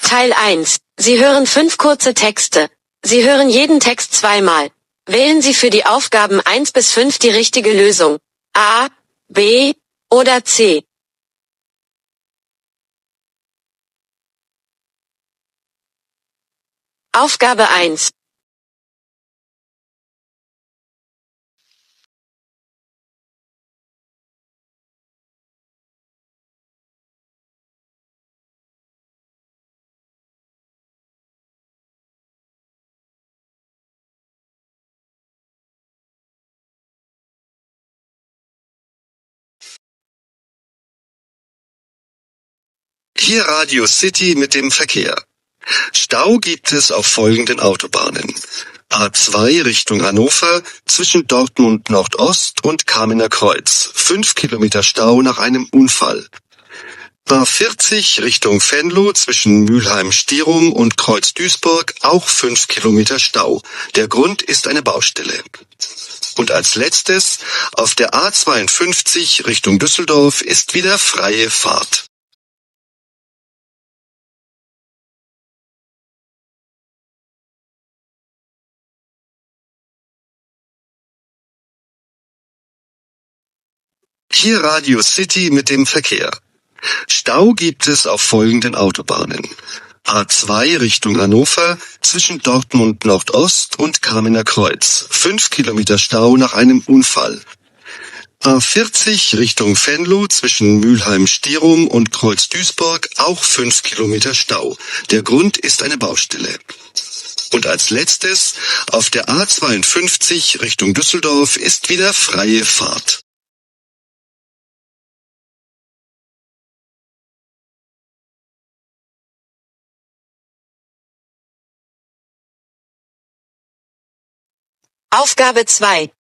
Teil 1. Sie hören 5 kurze Texte. Sie hören jeden Text zweimal. Wählen Sie für die Aufgaben 1 bis 5 die richtige Lösung. A, B oder C. Aufgabe 1. Hier Radio City mit dem Verkehr. Stau gibt es auf folgenden Autobahnen. A2 Richtung Hannover zwischen Dortmund Nordost und Kamener Kreuz. 5 Kilometer Stau nach einem Unfall. A40 Richtung Venlo zwischen Mülheim-Stierum und Kreuz-Duisburg, auch 5 Kilometer Stau. Der Grund ist eine Baustelle. Und als letztes, auf der A52 Richtung Düsseldorf ist wieder freie Fahrt. Hier Radio City mit dem Verkehr. Stau gibt es auf folgenden Autobahnen. A2 Richtung Hannover zwischen Dortmund Nordost und Kamener Kreuz. 5 Kilometer Stau nach einem Unfall. A40 Richtung Venlo zwischen Mülheim-Stierum und Kreuz-Duisburg, auch 5 Kilometer Stau. Der Grund ist eine Baustelle. Und als letztes, auf der A52 Richtung Düsseldorf ist wieder freie Fahrt. Aufgabe 2.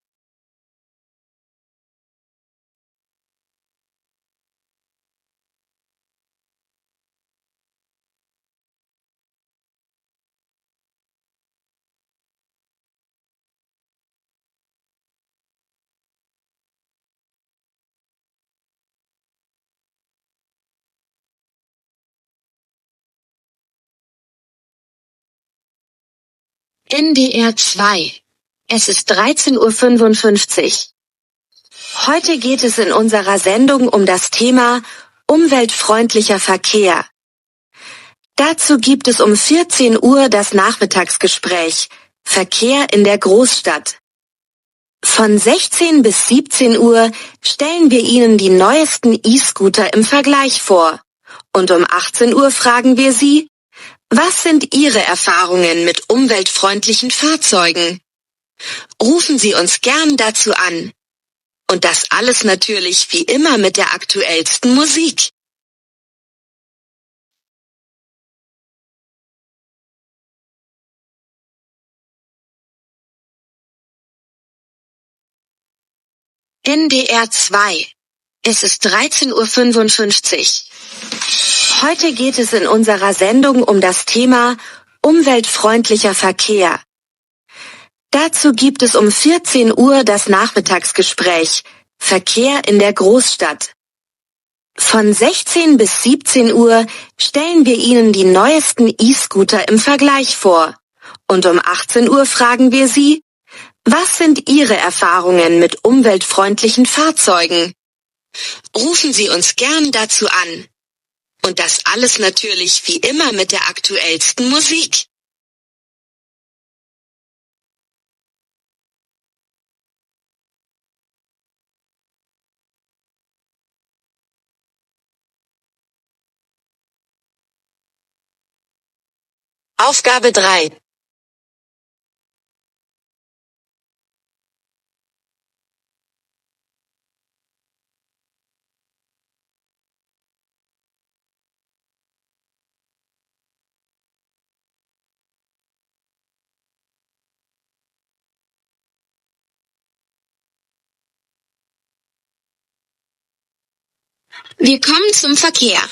NDR 2. Es ist 13:55 Uhr. Heute geht es in unserer Sendung um das Thema umweltfreundlicher Verkehr. Dazu gibt es um 14 Uhr das Nachmittagsgespräch Verkehr in der Großstadt. Von 16 bis 17 Uhr stellen wir Ihnen die neuesten E-Scooter im Vergleich vor. Und um 18 Uhr fragen wir Sie, was sind Ihre Erfahrungen mit umweltfreundlichen Fahrzeugen? Rufen Sie uns gern dazu an. Und das alles natürlich wie immer mit der aktuellsten Musik. NDR 2. Es ist 13:55 Uhr. Heute geht es in unserer Sendung um das Thema umweltfreundlicher Verkehr. Dazu gibt es um 14 Uhr das Nachmittagsgespräch Verkehr in der Großstadt. Von 16 bis 17 Uhr stellen wir Ihnen die neuesten E-Scooter im Vergleich vor. Und um 18 Uhr fragen wir Sie, was sind Ihre Erfahrungen mit umweltfreundlichen Fahrzeugen? Rufen Sie uns gern dazu an. Und das alles natürlich wie immer mit der aktuellsten Musik. Aufgabe 3. Wir kommen zum Verkehr.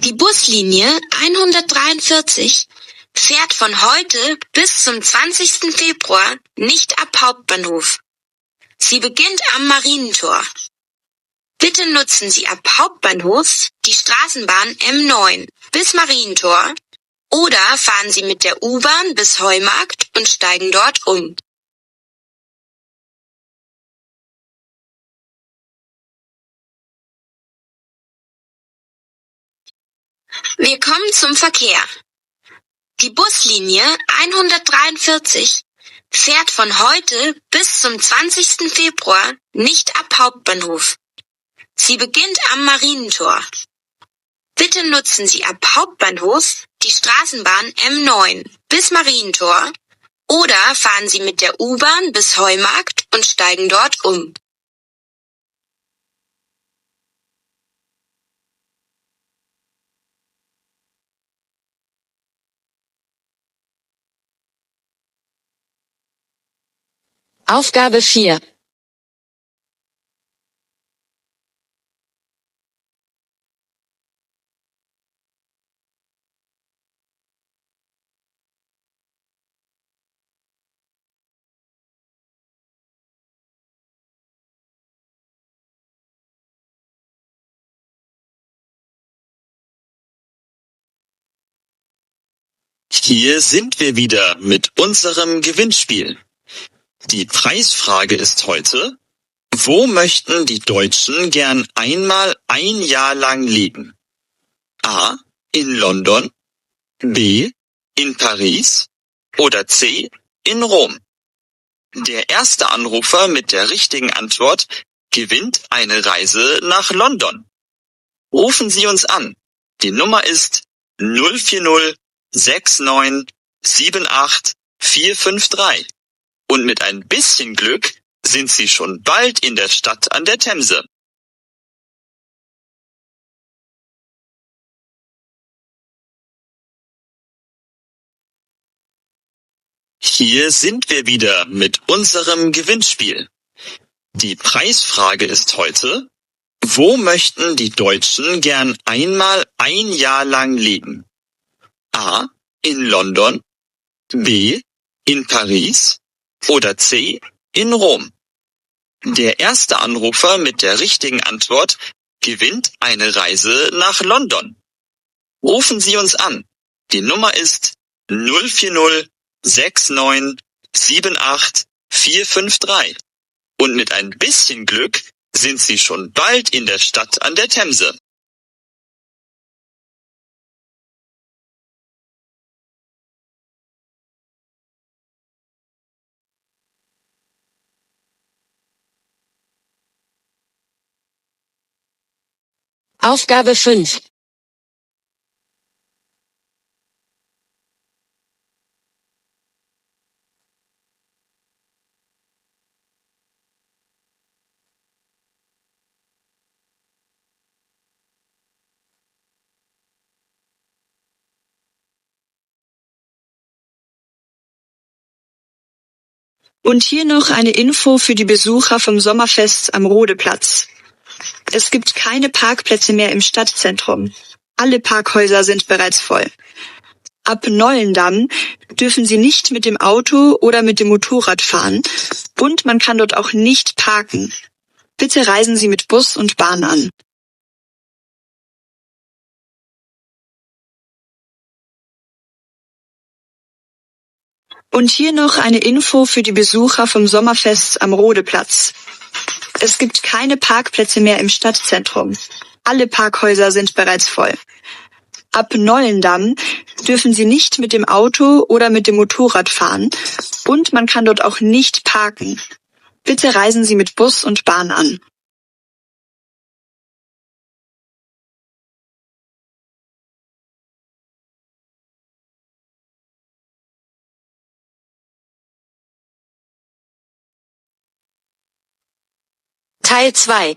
Die Buslinie 143 fährt von heute bis zum 20. Februar nicht ab Hauptbahnhof. Sie beginnt am Marientor. Bitte nutzen Sie ab Hauptbahnhof die Straßenbahn M9. bis Marientor oder fahren Sie mit der U-Bahn bis Heumarkt und steigen dort um. Wir kommen zum Verkehr. Die Buslinie 143 fährt von heute bis zum 20. Februar nicht ab Hauptbahnhof. Sie beginnt am Marientor. Bitte nutzen Sie ab Hauptbahnhof die Straßenbahn M9 bis Marientor oder fahren Sie mit der U-Bahn bis Heumarkt und steigen dort um. Aufgabe 4. Hier sind wir wieder mit unserem Gewinnspiel. Die Preisfrage ist heute: Wo möchten die Deutschen gern einmal ein Jahr lang leben? A. In London, B. In Paris oder C. In Rom. Der erste Anrufer mit der richtigen Antwort gewinnt eine Reise nach London. Rufen Sie uns an. Die Nummer ist 040 69 78 453. Und mit ein bisschen Glück sind Sie schon bald in der Stadt an der Themse. Hier sind wir wieder mit unserem Gewinnspiel. Die Preisfrage ist heute: Wo möchten die Deutschen gern einmal ein Jahr lang leben? A. In London, B. In Paris oder C. In Rom. Der erste Anrufer mit der richtigen Antwort gewinnt eine Reise nach London. Rufen Sie uns an. Die Nummer ist 040 69 78 453. Und mit ein bisschen Glück sind Sie schon bald in der Stadt an der Themse. Aufgabe 5. Und hier noch eine Info für die Besucher vom Sommerfest am Rodeplatz. Es gibt keine Parkplätze mehr im Stadtzentrum. Alle Parkhäuser sind bereits voll. Ab Neuendamm dürfen Sie nicht mit dem Auto oder mit dem Motorrad fahren und man kann dort auch nicht parken. Bitte reisen Sie mit Bus und Bahn an. Und hier noch eine Info für die Besucher vom Sommerfest am Rodeplatz. Es gibt keine Parkplätze mehr im Stadtzentrum. Alle Parkhäuser sind bereits voll. Ab Neuendamm dürfen Sie nicht mit dem Auto oder mit dem Motorrad fahren und man kann dort auch nicht parken. Bitte reisen Sie mit Bus und Bahn an. Teil 2.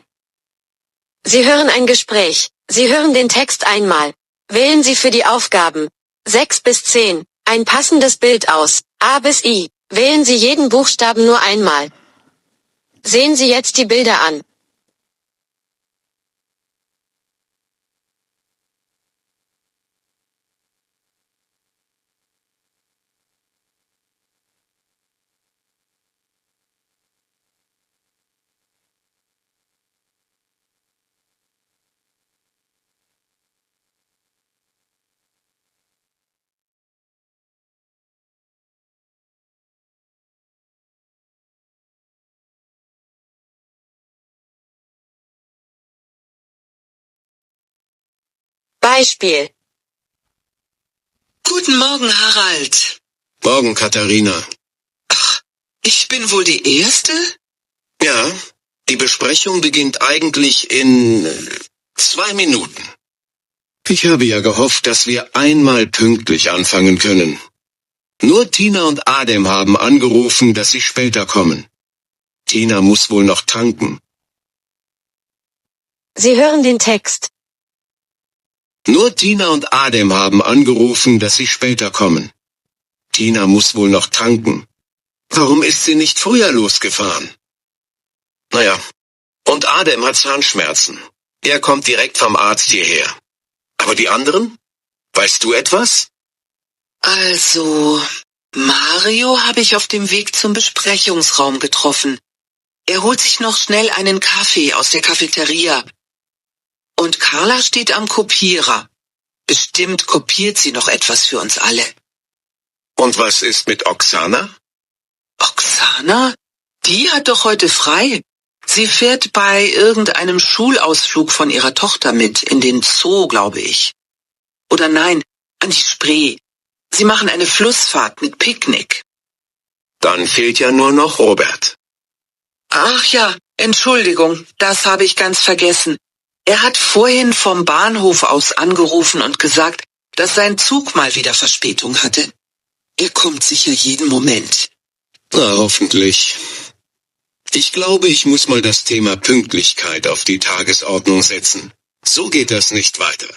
Sie hören ein Gespräch. Sie hören den Text einmal. Wählen Sie für die Aufgaben 6 bis 10 ein passendes Bild aus. A bis I. Wählen Sie jeden Buchstaben nur einmal. Sehen Sie jetzt die Bilder an. Beispiel. Guten Morgen, Harald. Morgen, Katharina. Ich bin wohl die Erste? Ja, die Besprechung beginnt eigentlich in 2 Minuten. Ich habe ja gehofft, dass wir einmal pünktlich anfangen können. Nur Tina und Adem haben angerufen, dass sie später kommen. Tina muss wohl noch tanken. Sie hören den Text. Nur Tina und Adem haben angerufen, dass sie später kommen. Tina muss wohl noch tanken. Warum ist sie nicht früher losgefahren? Naja, und Adem hat Zahnschmerzen. Er kommt direkt vom Arzt hierher. Aber die anderen? Weißt du etwas? Also, Mario habe ich auf dem Weg zum Besprechungsraum getroffen. Er holt sich noch schnell einen Kaffee aus der Cafeteria. Und Carla steht am Kopierer. Bestimmt kopiert sie noch etwas für uns alle. Und was ist mit Oksana? Oksana? Die hat doch heute frei. Sie fährt bei irgendeinem Schulausflug von ihrer Tochter mit, in den Zoo, glaube ich. Oder nein, an die Spree. Sie machen eine Flussfahrt mit Picknick. Dann fehlt ja nur noch Robert. Ach ja, Entschuldigung, das habe ich ganz vergessen. Er hat vorhin vom Bahnhof aus angerufen und gesagt, dass sein Zug mal wieder Verspätung hatte. Er kommt sicher jeden Moment. Na, hoffentlich. Ich glaube, ich muss mal das Thema Pünktlichkeit auf die Tagesordnung setzen. So geht das nicht weiter.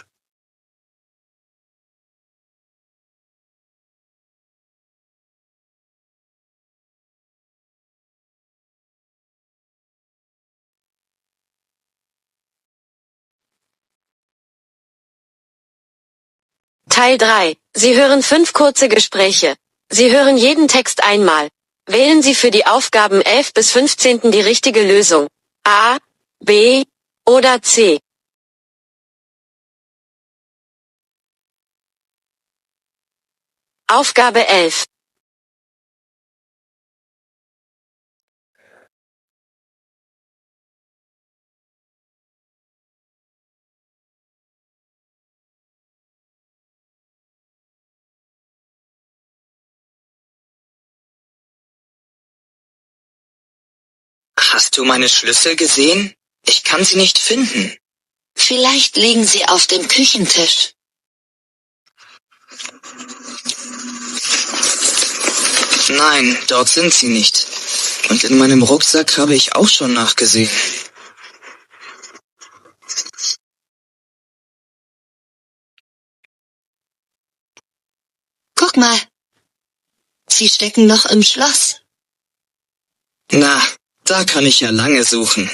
Teil 3. Sie hören 5 kurze Gespräche. Sie hören jeden Text einmal. Wählen Sie für die Aufgaben 11 bis 15. die richtige Lösung. A, B oder C. Aufgabe 11. Hast du meine Schlüssel gesehen? Ich kann sie nicht finden. Vielleicht liegen sie auf dem Küchentisch. Nein, dort sind sie nicht. Und in meinem Rucksack habe ich auch schon nachgesehen. Guck mal. Sie stecken noch im Schloss. Na, da kann ich ja lange suchen.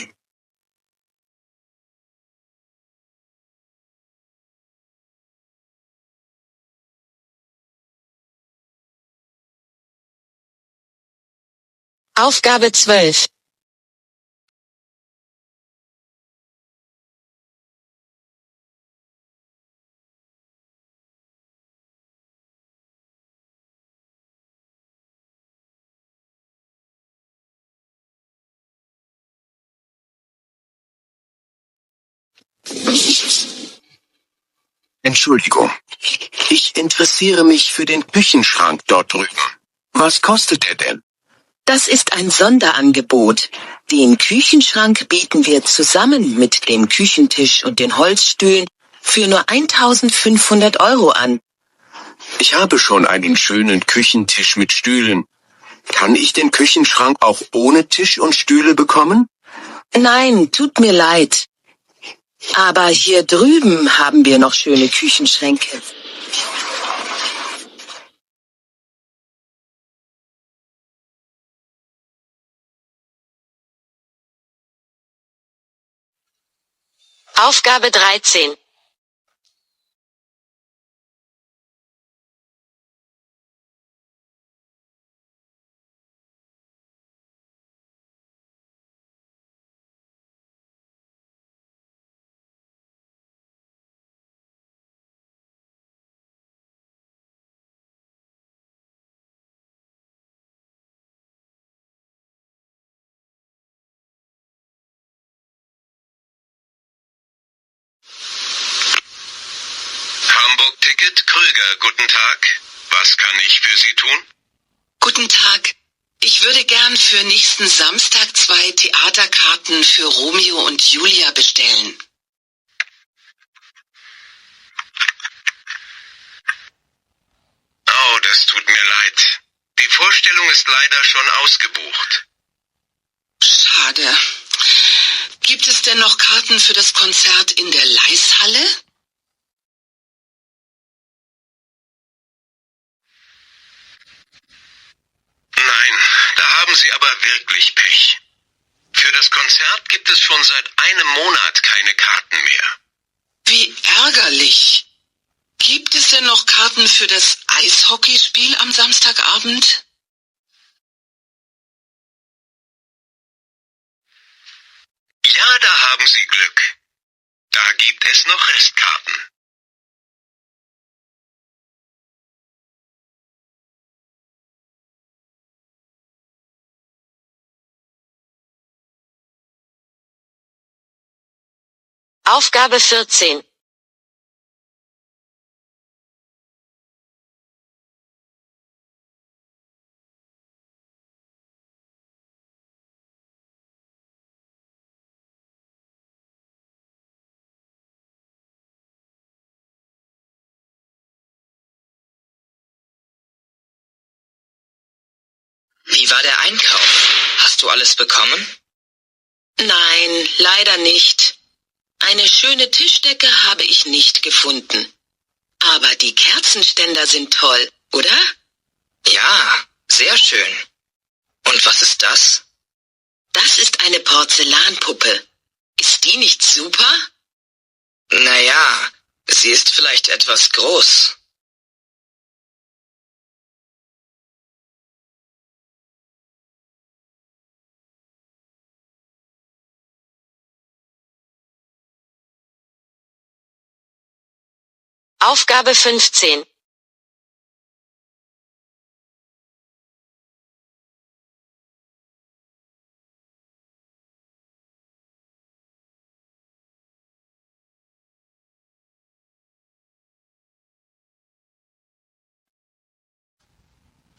Aufgabe 12. Entschuldigung. Ich interessiere mich für den Küchenschrank dort drüben. Was kostet er denn? Das ist ein Sonderangebot. Den Küchenschrank bieten wir zusammen mit dem Küchentisch und den Holzstühlen für nur 1.500 € an. Ich habe schon einen schönen Küchentisch mit Stühlen. Kann ich den Küchenschrank auch ohne Tisch und Stühle bekommen? Nein, tut mir leid. Aber hier drüben haben wir noch schöne Küchenschränke. Aufgabe 13. Ticket Krüger, guten Tag. Was kann ich für Sie tun? Guten Tag. Ich würde gern für nächsten Samstag 2 Theaterkarten für Romeo und Julia bestellen. Oh, das tut mir leid. Die Vorstellung ist leider schon ausgebucht. Schade. Gibt es denn noch Karten für das Konzert in der Leishalle? Nein, da haben Sie aber wirklich Pech. Für das Konzert gibt es schon seit einem Monat keine Karten mehr. Wie ärgerlich. Gibt es denn noch Karten für das Eishockeyspiel am Samstagabend? Ja, da haben Sie Glück. Da gibt es noch Restkarten. Aufgabe 14. Wie war der Einkauf? Hast du alles bekommen? Nein, leider nicht. Eine schöne Tischdecke habe ich nicht gefunden. Aber die Kerzenständer sind toll, oder? Ja, sehr schön. Und was ist das? Das ist eine Porzellanpuppe. Ist die nicht super? Naja, sie ist vielleicht etwas groß. Aufgabe 15.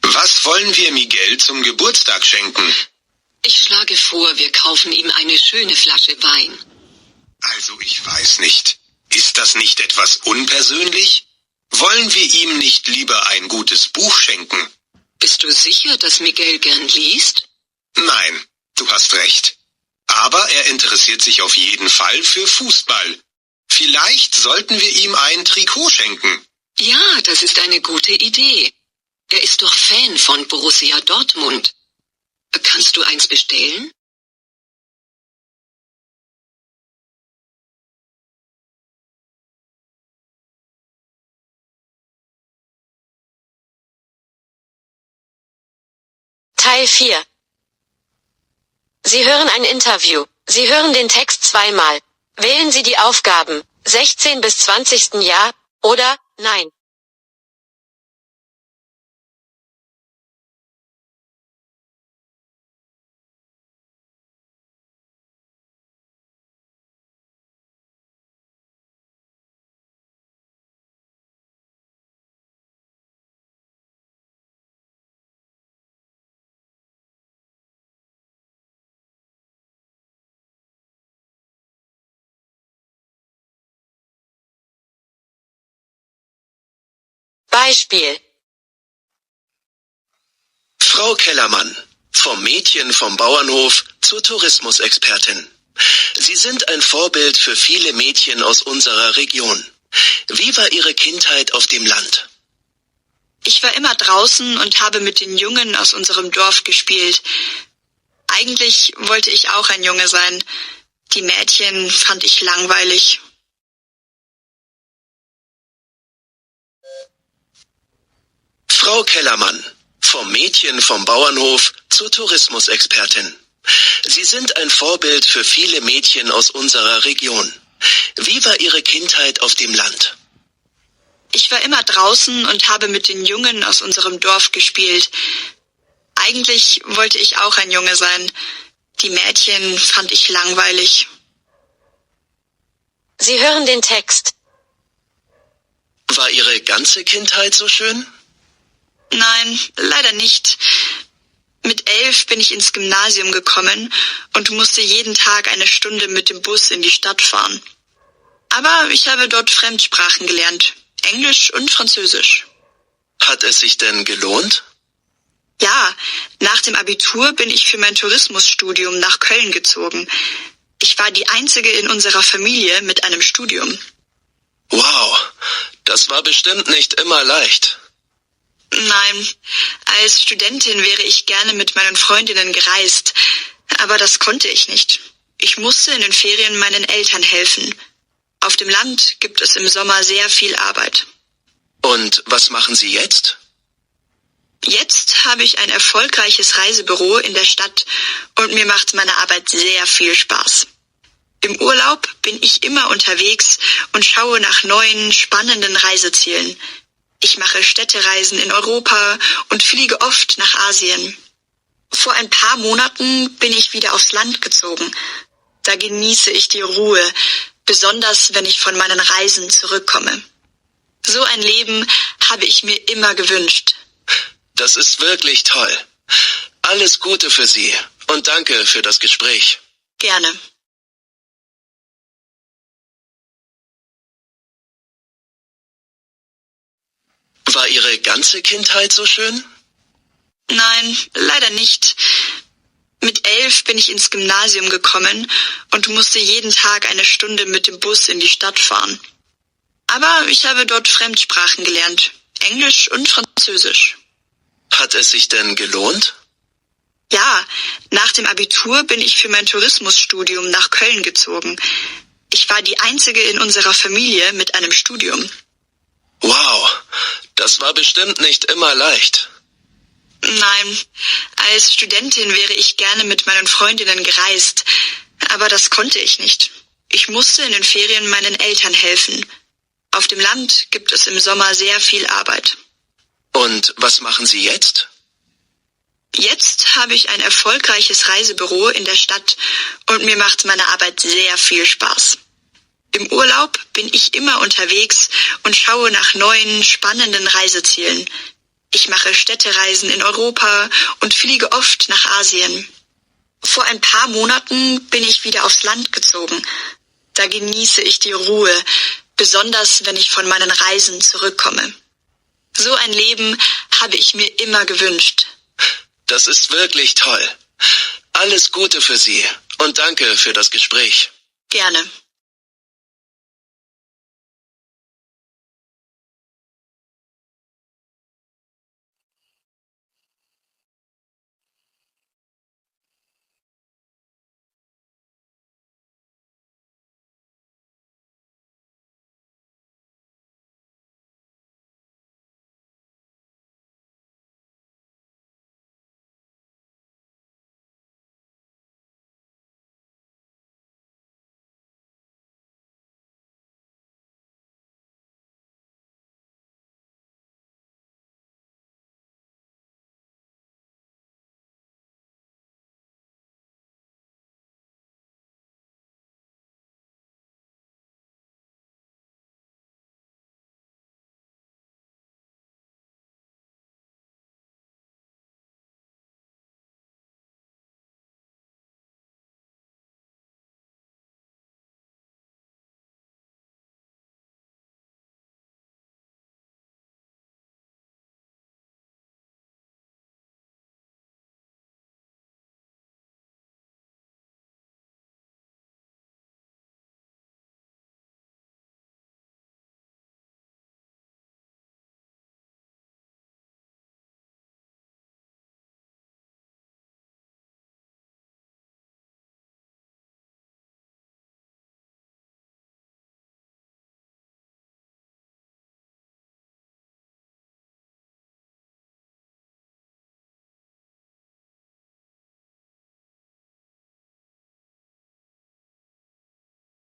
Was wollen wir Miguel zum Geburtstag schenken? Ich schlage vor, wir kaufen ihm eine schöne Flasche Wein. Also ich weiß nicht. Ist das nicht etwas unpersönlich? Wollen wir ihm nicht lieber ein gutes Buch schenken? Bist du sicher, dass Miguel gern liest? Nein, du hast recht. Aber er interessiert sich auf jeden Fall für Fußball. Vielleicht sollten wir ihm ein Trikot schenken. Ja, das ist eine gute Idee. Er ist doch Fan von Borussia Dortmund. Kannst du eins bestellen? Teil 4. Sie hören ein Interview. Sie hören den Text zweimal. Wählen Sie die Aufgaben 16 bis 20. Ja oder Nein. Beispiel. Frau Kellermann, vom Mädchen vom Bauernhof zur Tourismusexpertin. Sie sind ein Vorbild für viele Mädchen aus unserer Region. Wie war Ihre Kindheit auf dem Land? Ich war immer draußen und habe mit den Jungen aus unserem Dorf gespielt. Eigentlich wollte ich auch ein Junge sein. Die Mädchen fand ich langweilig. Frau Kellermann, vom Mädchen vom Bauernhof zur Tourismusexpertin. Sie sind ein Vorbild für viele Mädchen aus unserer Region. Wie war Ihre Kindheit auf dem Land? Ich war immer draußen und habe mit den Jungen aus unserem Dorf gespielt. Eigentlich wollte ich auch ein Junge sein. Die Mädchen fand ich langweilig. Sie hören den Text. War Ihre ganze Kindheit so schön? Nein, leider nicht. Mit 11 bin ich ins Gymnasium gekommen und musste jeden Tag eine Stunde mit dem Bus in die Stadt fahren. Aber ich habe dort Fremdsprachen gelernt, Englisch und Französisch. Hat es sich denn gelohnt? Ja, nach dem Abitur bin ich für mein Tourismusstudium nach Köln gezogen. Ich war die einzige in unserer Familie mit einem Studium. Wow, das war bestimmt nicht immer leicht. Nein, als Studentin wäre ich gerne mit meinen Freundinnen gereist, aber das konnte ich nicht. Ich musste in den Ferien meinen Eltern helfen. Auf dem Land gibt es im Sommer sehr viel Arbeit. Und was machen Sie jetzt? Jetzt habe ich ein erfolgreiches Reisebüro in der Stadt und mir macht meine Arbeit sehr viel Spaß. Im Urlaub bin ich immer unterwegs und schaue nach neuen, spannenden Reisezielen. Ich mache Städtereisen in Europa und fliege oft nach Asien. Vor ein paar Monaten bin ich wieder aufs Land gezogen. Da genieße ich die Ruhe, besonders wenn ich von meinen Reisen zurückkomme. So ein Leben habe ich mir immer gewünscht. Das ist wirklich toll. Alles Gute für Sie und danke für das Gespräch. Gerne. War Ihre ganze Kindheit so schön? Nein, leider nicht. Mit 11 bin ich ins Gymnasium gekommen und musste jeden Tag eine Stunde mit dem Bus in die Stadt fahren. Aber ich habe dort Fremdsprachen gelernt, Englisch und Französisch. Hat es sich denn gelohnt? Ja, nach dem Abitur bin ich für mein Tourismusstudium nach Köln gezogen. Ich war die einzige in unserer Familie mit einem Studium. Wow, das war bestimmt nicht immer leicht. Nein, als Studentin wäre ich gerne mit meinen Freundinnen gereist, aber das konnte ich nicht. Ich musste in den Ferien meinen Eltern helfen. Auf dem Land gibt es im Sommer sehr viel Arbeit. Und was machen Sie jetzt? Jetzt habe ich ein erfolgreiches Reisebüro in der Stadt und mir macht meine Arbeit sehr viel Spaß. Im Urlaub bin ich immer unterwegs und schaue nach neuen, spannenden Reisezielen. Ich mache Städtereisen in Europa und fliege oft nach Asien. Vor ein paar Monaten bin ich wieder aufs Land gezogen. Da genieße ich die Ruhe, besonders wenn ich von meinen Reisen zurückkomme. So ein Leben habe ich mir immer gewünscht. Das ist wirklich toll. Alles Gute für Sie und danke für das Gespräch. Gerne.